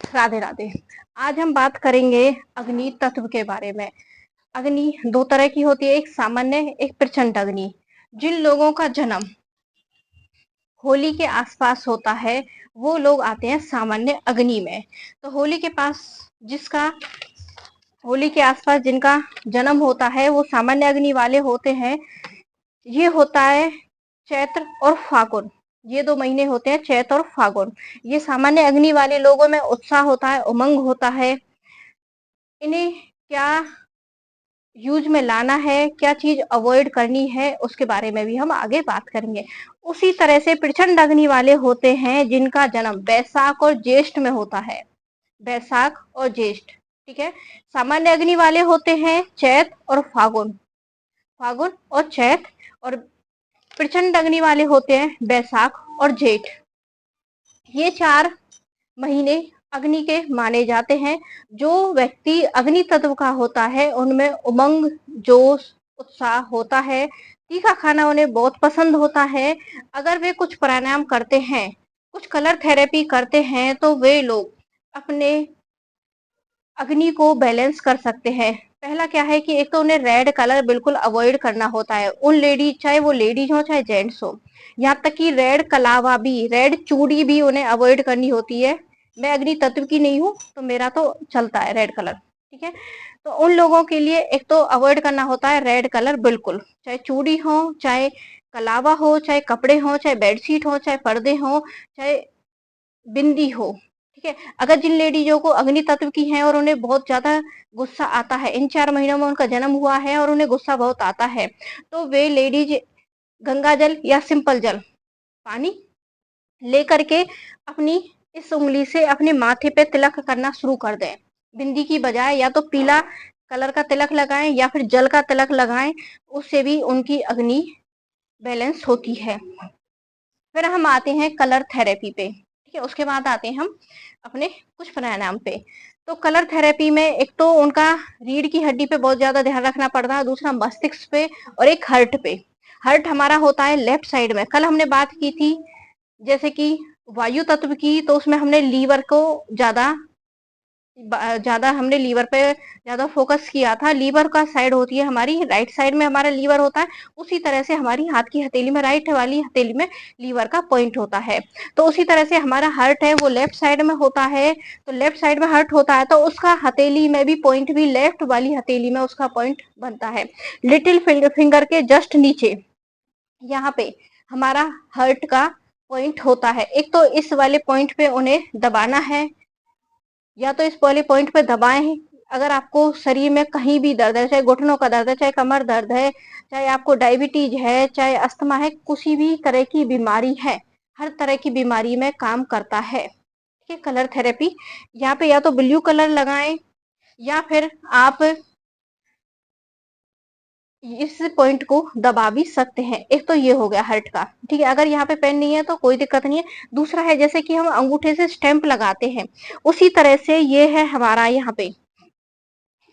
राधे राधे। आज हम बात करेंगे अग्नि तत्व के बारे में। अग्नि दो तरह की होती है, एक सामान्य, एक प्रचंड अग्नि। जिन लोगों का जन्म होली के आसपास होता है वो लोग आते हैं सामान्य अग्नि में। तो होली के पास जिसका होली के आसपास जिनका जन्म होता है वो सामान्य अग्नि वाले होते हैं। ये होता है चैत्र और फागुन, ये 2 महीने होते हैं, चैत्र और फागुन। ये सामान्य अग्नि वाले लोगों में उत्साह होता है, उमंग होता है। इन्हें क्या यूज में लाना है, क्या चीज अवॉइड करनी है, उसके बारे में भी हम आगे बात करेंगे। उसी तरह से प्रचंड अग्नि वाले होते हैं जिनका जन्म बैसाख और ज्येष्ठ में होता है। बैसाख और ज्येष्ठ, ठीक है। सामान्य अग्नि वाले होते हैं चैत और फागुन, फागुन और चैत। और प्रचंड अग्नि वाले होते हैं बैसाख और जेठ। ये 4 महीने अग्नि के माने जाते हैं। जो व्यक्ति अग्नि तत्व का होता है उनमें उमंग, जोश, उत्साह होता है। तीखा खाना उन्हें बहुत पसंद होता है। अगर वे कुछ प्राणायाम करते हैं, कुछ कलर थेरेपी करते हैं तो वे लोग अपने अग्नि को बैलेंस कर सकते हैं। पहला क्या है कि एक तो उन्हें रेड कलर बिल्कुल अवॉइड करना होता है। उन लेडीज, चाहे वो लेडीज हो चाहे जेंट्स हो, यहाँ तक कि रेड कलावा भी, रेड चूड़ी भी उन्हें अवॉइड करनी होती है। मैं अग्नि तत्व की नहीं हूँ तो मेरा तो चलता है रेड कलर, ठीक है। तो उन लोगों के लिए एक तो अवॉइड करना होता है रेड कलर बिल्कुल, चाहे चूड़ी हो, चाहे कलावा हो, चाहे कपड़े हो, चाहे बेडशीट हो, चाहे पर्दे हो, चाहे बिंदी हो, ठीक है। अगर जिन लेडीजों को अग्नि तत्व की है और उन्हें बहुत ज्यादा गुस्सा आता है, इन 4 महीनों में उनका जन्म हुआ है और उन्हें गुस्सा बहुत आता है, तो वे लेडीज गंगा जल या सिंपल जल पानी लेकर के अपनी इस उंगली से अपने माथे पे तिलक करना शुरू कर दें। बिंदी की बजाय या तो पीला कलर का तिलक लगाएं या फिर जल का तिलक लगाएं, उससे भी उनकी अग्नि बैलेंस होती है। फिर हम आते हैं कलर थेरेपी पे, ठीक है। उसके बाद आते हैं हम अपने कुछ प्राणायाम पे। तो कलर थेरेपी में एक तो उनका रीढ़ की हड्डी पे बहुत ज्यादा ध्यान रखना पड़ता है, दूसरा मस्तिष्क पे, और एक हर्ट पे। हर्ट हमारा होता है लेफ्ट साइड में। कल हमने बात की थी जैसे कि वायु तत्व की, तो उसमें हमने लीवर को ज्यादा ज्यादा हमने लीवर पे ज्यादा फोकस किया था। लीवर का साइड होती है हमारी राइट साइड में, हमारा लीवर होता है। उसी तरह से हमारी हाथ की हथेली में, राइट वाली हथेली में लीवर का पॉइंट होता है। तो उसी तरह से हमारा हार्ट है वो लेफ्ट साइड में होता है। तो लेफ्ट साइड में हार्ट होता है तो उसका हथेली में भी पॉइंट भी लेफ्ट वाली हथेली में उसका पॉइंट बनता है। लिटिल फिंगर के जस्ट नीचे यहाँ पे हमारा हार्ट का पॉइंट होता है। एक तो इस वाले पॉइंट पे उन्हें दबाना है, या तो इस वाले पॉइंट पे दबाएं। अगर आपको शरीर में कहीं भी दर्द है, चाहे घुटनों का दर्द है, चाहे कमर दर्द है, चाहे आपको डायबिटीज है, चाहे अस्थमा है, किसी भी तरह की बीमारी है, हर तरह की बीमारी में काम करता है, ठीक है। कलर थेरेपी यहाँ पे या तो ब्लू कलर लगाएं या फिर आप इस पॉइंट को दबा भी सकते हैं। एक तो ये हो गया हर्ट का, ठीक है। अगर यहाँ पे पेन नहीं है तो कोई दिक्कत नहीं है। दूसरा है जैसे कि हम अंगूठे से स्टैंप लगाते हैं, उसी तरह से ये है हमारा यहाँ पे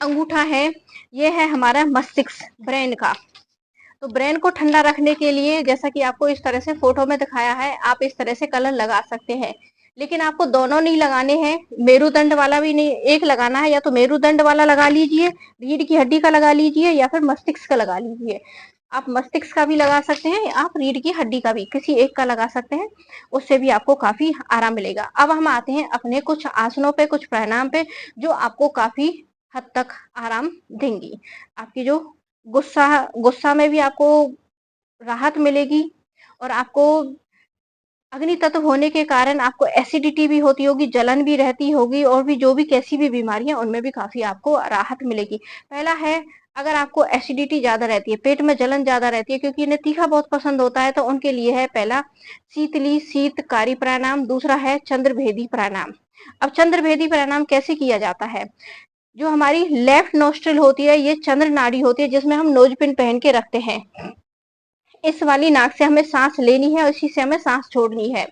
अंगूठा है, ये है हमारा मस्तिष्क, ब्रेन का। तो ब्रेन को ठंडा रखने के लिए जैसा कि आपको इस तरह से फोटो में दिखाया है, आप इस तरह से कलर लगा सकते हैं। लेकिन आपको दोनों नहीं लगाने हैं, मेरुदंड वाला भी नहीं, एक लगाना है। या तो मेरुदंड वाला लगा लीजिए, रीढ़ की हड्डी का लगा लीजिए, या फिर मस्तिष्क का लगा लीजिए। आप मस्तिष्क का भी लगा सकते हैं, आप रीढ़ की हड्डी का भी किसी एक का लगा सकते हैं, उससे भी आपको काफी आराम मिलेगा। अब हम आते हैं अपने कुछ आसनों पे, कुछ प्राणायाम पे, जो आपको काफी हद तक आराम देंगी। आपकी जो गुस्सा गुस्सा में भी आपको राहत मिलेगी, और आपको अग्नि तत्व होने के कारण आपको एसिडिटी भी होती होगी, जलन भी रहती होगी, और भी जो भी कैसी भी बीमारी है उनमें भी काफी आपको राहत मिलेगी। पहला है, अगर आपको एसिडिटी ज्यादा रहती है, पेट में जलन ज्यादा रहती है, क्योंकि इन्हें तीखा बहुत पसंद होता है, तो उनके लिए है पहला शीतली शीतकारी प्राणायाम। दूसरा है चंद्रभेदी प्राणायाम। अब चंद्रभेदी प्राणायाम कैसे किया जाता है? जो हमारी लेफ्ट नोस्ट्रिल होती है, ये चंद्र नाड़ी होती है, जिसमें हम नोज पिन पहन के रखते हैं। इस वाली नाक से हमें सांस लेनी है और इसी से हमें सांस छोड़नी है।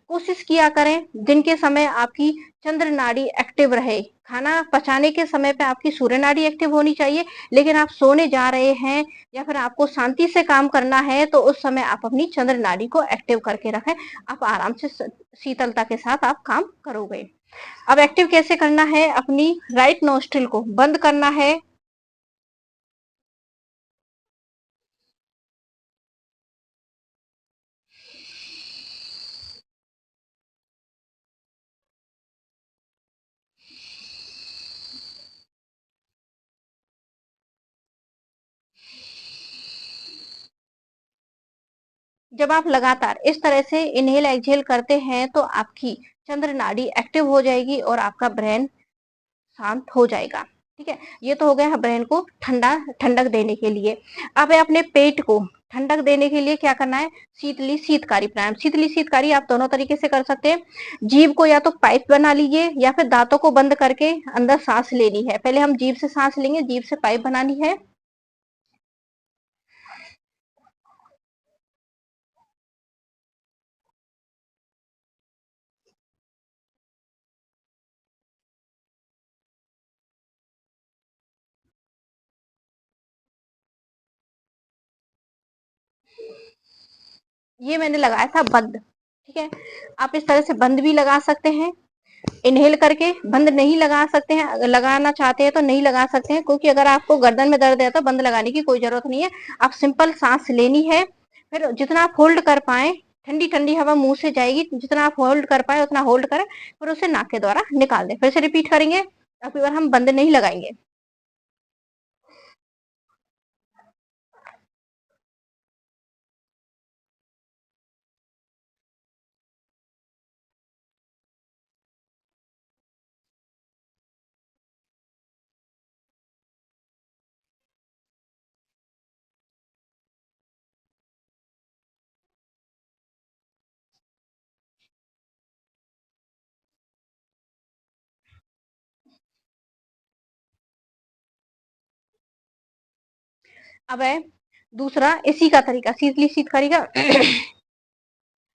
कोशिश किया करें दिन के समय आपकी चंद्र नाड़ी एक्टिव रहे। खाना पचाने के समय पे आपकी सूर्य नाड़ी एक्टिव होनी चाहिए, लेकिन आप सोने जा रहे हैं या फिर आपको शांति से काम करना है तो उस समय आप अपनी चंद्र नाड़ी को एक्टिव करके रखें। आप आराम से शीतलता के साथ आप काम करोगे। अब एक्टिव कैसे करना है, अपनी राइट नोस्ट्रिल को बंद करना है। जब आप लगातार इस तरह से इनहेल एक्सहेल करते हैं तो आपकी चंद्र नाड़ी एक्टिव हो जाएगी और आपका ब्रेन शांत हो जाएगा। ठीक है, ये तो हो गया ब्रेन को ठंडक देने के लिए। अब अपने पेट को ठंडक देने के लिए क्या करना है, शीतली शीतकारी प्राणायाम। शीतली शीतकारी आप दोनों तरीके से कर सकते हैं। जीभ को या तो पाइप बना लीजिए या फिर दांतों को बंद करके अंदर सांस लेनी है। पहले हम जीभ से सांस लेंगे, जीभ से पाइप बनानी है। ये मैंने लगाया था बंद। ठीक है, आप इस तरह से बंद भी लगा सकते हैं, इनहेल करके। बंद नहीं लगा सकते हैं, अगर लगाना चाहते हैं तो नहीं लगा सकते हैं, क्योंकि अगर आपको गर्दन में दर्द है तो बंद लगाने की कोई जरूरत नहीं है। आप सिंपल सांस लेनी है, फिर जितना आप होल्ड कर पाए, ठंडी ठंडी हवा मुंह से जाएगी, जितना आप होल्ड कर पाए उतना होल्ड करें, फिर उसे नाक के द्वारा निकाल दें। फिर से रिपीट करेंगे, अब की बार हम बंद नहीं लगाएंगे। अब है दूसरा इसी का तरीका, शीतली शीतकारी का।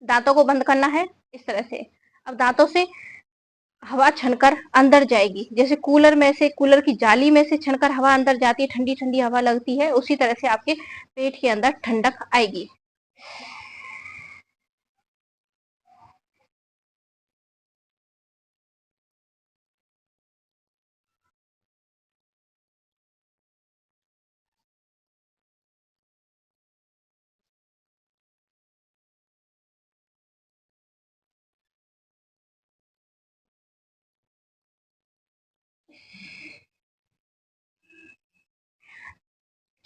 दांतों को बंद करना है इस तरह से। अब दांतों से हवा छनकर अंदर जाएगी, जैसे कूलर में से, कूलर की जाली में से छनकर हवा अंदर जाती है, ठंडी ठंडी हवा लगती है, उसी तरह से आपके पेट के अंदर ठंडक आएगी।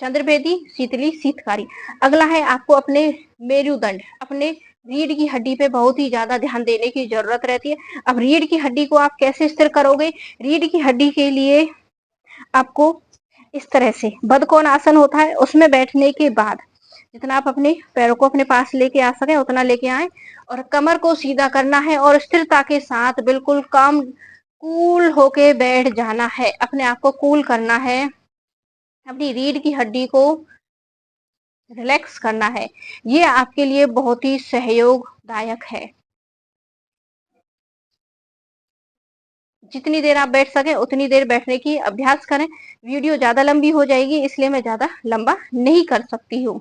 चंद्रभेदी, शीतली, शीतकारी। अगला है आपको अपने मेरुदंड, अपने रीढ़ की हड्डी पे बहुत ही ज्यादा ध्यान देने की जरूरत रहती है। अब रीढ़ की हड्डी को आप कैसे स्थिर करोगे, रीढ़ की हड्डी के लिए आपको इस तरह से बदकोण आसन होता है, उसमें बैठने के बाद जितना आप अपने पैरों को अपने पास लेके आ सके उतना लेके आए, और कमर को सीधा करना है और स्थिरता के साथ बिल्कुल काम कूल होके बैठ जाना है। अपने आप को कूल करना है, अपनी रीढ़ की हड्डी को रिलैक्स करना है। ये आपके लिए बहुत ही सहयोगदायक है। जितनी देर आप बैठ सके उतनी देर बैठने की अभ्यास करें। वीडियो ज्यादा लंबी हो जाएगी, इसलिए मैं ज्यादा लंबा नहीं कर सकती हूँ।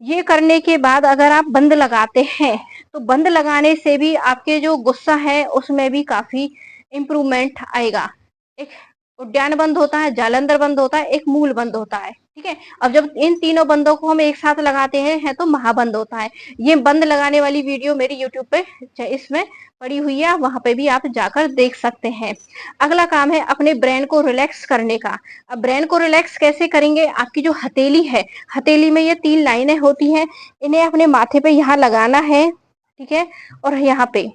ये करने के बाद अगर आप बंद लगाते हैं तो बंद लगाने से भी आपके जो गुस्सा है उसमें भी काफी इम्प्रूवमेंट आएगा। एक उद्यान बंद होता है, जालंधर बंद होता है, एक मूल बंद होता है। ठीक है, अब जब इन तीनों बंदों को हम एक साथ लगाते हैं तो महाबंद होता है। ये बंद लगाने वाली वीडियो मेरी यूट्यूब पे इसमें पड़ी हुई है, वहां पे भी आप जाकर देख सकते हैं। अगला काम है अपने ब्रेन को रिलैक्स करने का। अब ब्रेन को रिलैक्स कैसे करेंगे, आपकी जो हथेली है, हथेली में ये 3 लाइनें होती हैं, इन्हें अपने माथे पे यहाँ लगाना है। ठीक है, और यहाँ पे।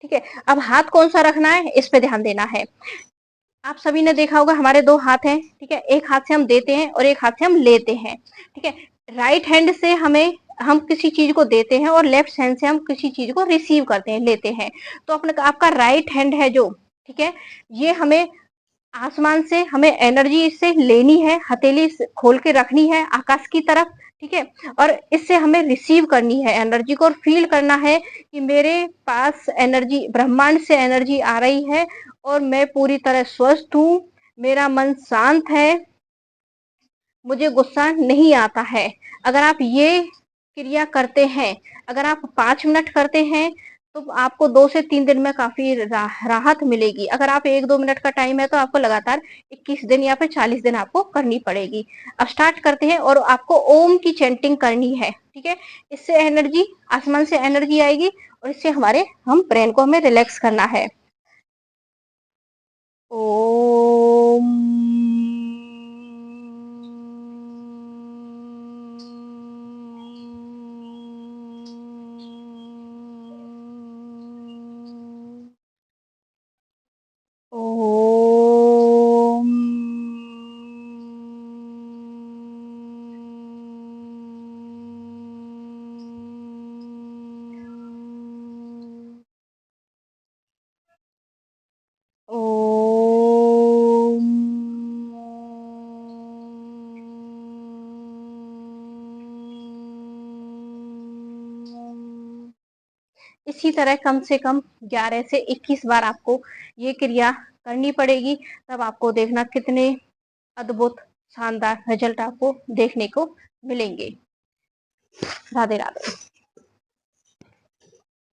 ठीक है, अब हाथ कौन सा रखना है इस पे ध्यान देना है। आप सभी ने देखा होगा हमारे 2 हाथ हैं। ठीक है, एक हाथ से हम देते हैं और एक हाथ से हम लेते हैं। ठीक है, राइट हैंड से हम किसी चीज को देते हैं और लेफ्ट हैंड से हम किसी चीज को रिसीव करते हैं, लेते हैं। तो अपना आपका राइट हैंड है जो, ठीक है, ये हमें आसमान से हमें एनर्जी इससे लेनी है, हथेली खोल के रखनी है आकाश की तरफ। ठीक है, और इससे हमें रिसीव करनी है एनर्जी को, और फील करना है कि मेरे पास एनर्जी, ब्रह्मांड से एनर्जी आ रही है और मैं पूरी तरह स्वस्थ हूँ, मेरा मन शांत है, मुझे गुस्सा नहीं आता है। अगर आप ये क्रिया करते हैं, अगर आप 5 मिनट करते हैं तो आपको 2 से 3 दिन में काफ़ी राहत मिलेगी। अगर आप 1-2 मिनट का टाइम है तो आपको लगातार 21 दिन या फिर 40 दिन आपको करनी पड़ेगी। अब स्टार्ट करते हैं और आपको ओम की चैंटिंग करनी है, ठीक है? इससे एनर्जी आसमान से एनर्जी आएगी और इससे हम ब्रेन को हमें रिलैक्स करना है। ओम ओम ओम इसी तरह कम से कम 11 से 21 बार आपको ये क्रिया करनी पड़ेगी, तब आपको देखना कितने अद्भुत शानदार रिजल्ट आपको देखने को मिलेंगे। राधे राधे।